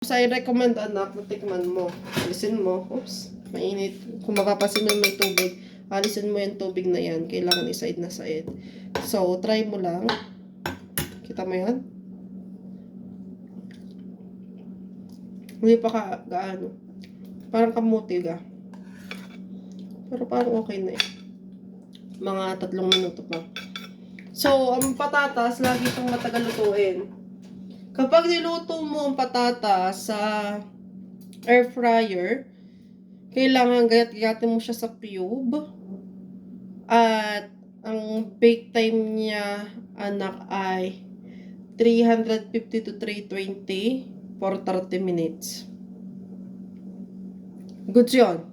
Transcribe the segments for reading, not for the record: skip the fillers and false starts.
So, I recommend anak, tikman mo. Alisin mo. Oops, mainit. Kung mapapasin mo may tubig, alisin mo yung tubig na yan. Kailangan iside na side. So, try mo lang. Kita mo yan? Hindi pa gaano. Parang kamuti ka. Pero parang okay na eh. Mga 3 minuto pa. So, ang patatas, lagi itong matagal lutuin. Kapag niluto mo ang patatas sa air fryer, kailangan gayat-gayatin mo siya sa cube. At ang bake time niya, anak, ay 350 to 320 for 30 minutes. Goods yun.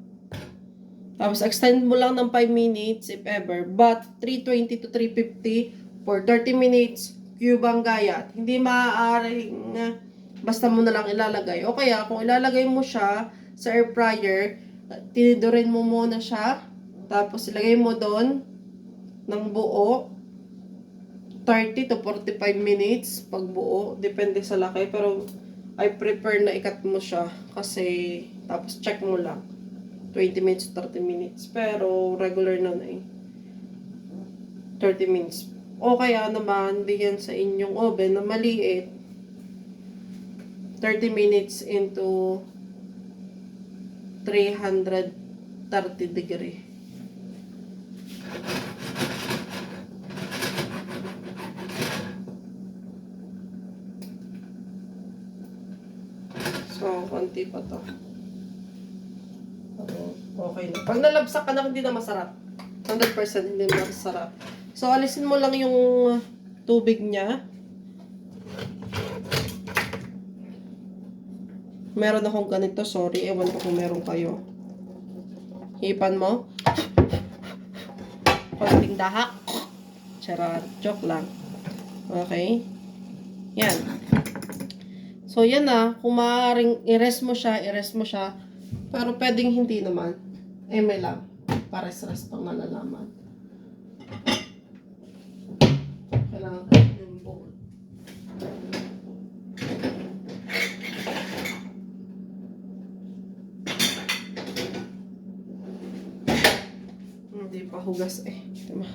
Tapos, extend mo lang ng 5 minutes, if ever. But, 320 to 350 for 30 minutes, cube ang gayat. Hindi maaaring basta mo na lang ilalagay. O kaya, kung ilalagay mo siya sa air fryer, tinidurin mo muna siya. Tapos, ilagay mo doon ng buo. 30 to 45 minutes pag buo. Depende sa laki. Pero, I prefer na ikat mo siya. Kasi, tapos check mo lang. 20 minutes, 30 minutes. Pero, regular na eh. 30 minutes. O kaya naman, bigyan sa inyong oven na maliit. 30 minutes into 330 degree. So, konti pa to. Okay na. Pag nalabsak ka na, hindi na masarap. 100% hindi na masarap. So, alisin mo lang yung tubig niya. Meron akong ganito, sorry. Ewan ko kung meron kayo. Hipan mo. Konting dahak. Charot. Joke lang. Okay. Yan. So, yan na. Kung maaaring i-rest mo siya, Pero pwedeng hindi naman. May lang. Pares-res pang malalaman. Kailangan ka yung bowl. Hindi pa hugas eh. Diba?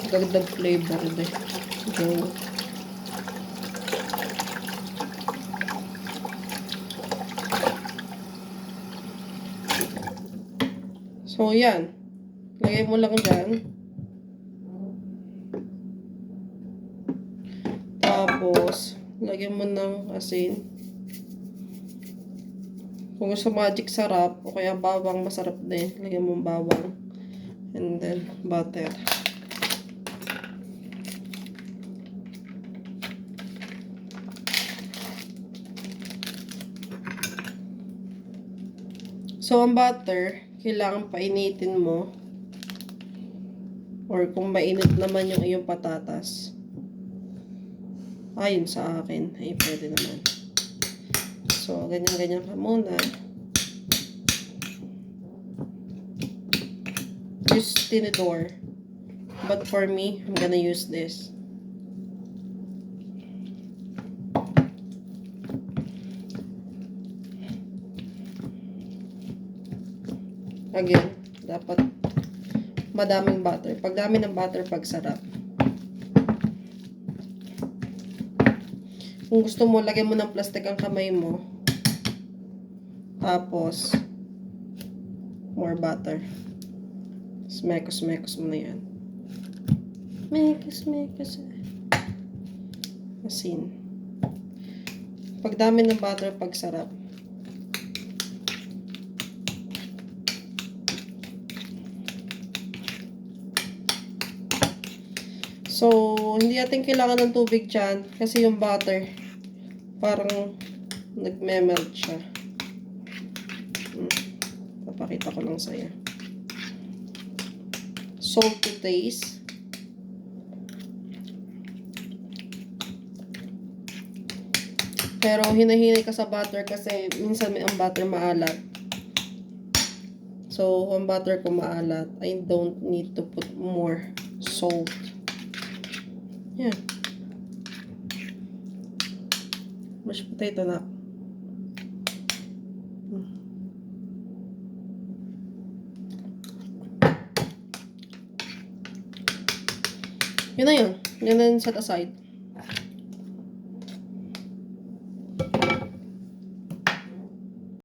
Dagdag flavor din. Okay. So, yan. Lagay mo lang dyan. Tapos, lagyan mo ng asin. Kung gusto magic sarap, o kaya bawang masarap din, lagyan mo bawang. And then, butter. So, ang butter, kailangan painitin mo. Or kung mainit naman yung iyong patatas. Ayon sa akin, ay pwede naman. So, ganyan-ganyan ka muna. Use tinidor. But for me, I'm gonna use this. Again, dapat madaming butter. Pag dami ng butter, pag sarap. Kung gusto mo, lagyan mo ng plastic ang kamay mo. Tapos, more butter. Mekos-mekos mo na yan. Mekos-mekos. Asin. Pag dami ng butter, pag sarap. So, hindi natin kailangan ng tubig dyan kasi yung butter parang nagme-melt siya. Papakita ko lang sa'yo. Salt to taste. Pero hinahinay ka sa butter kasi minsan may ang butter maalat. So, ang butter ko maalat, I don't need to put more salt. Yan. Mashed potato na. Yun na yun. Yun na yun set aside.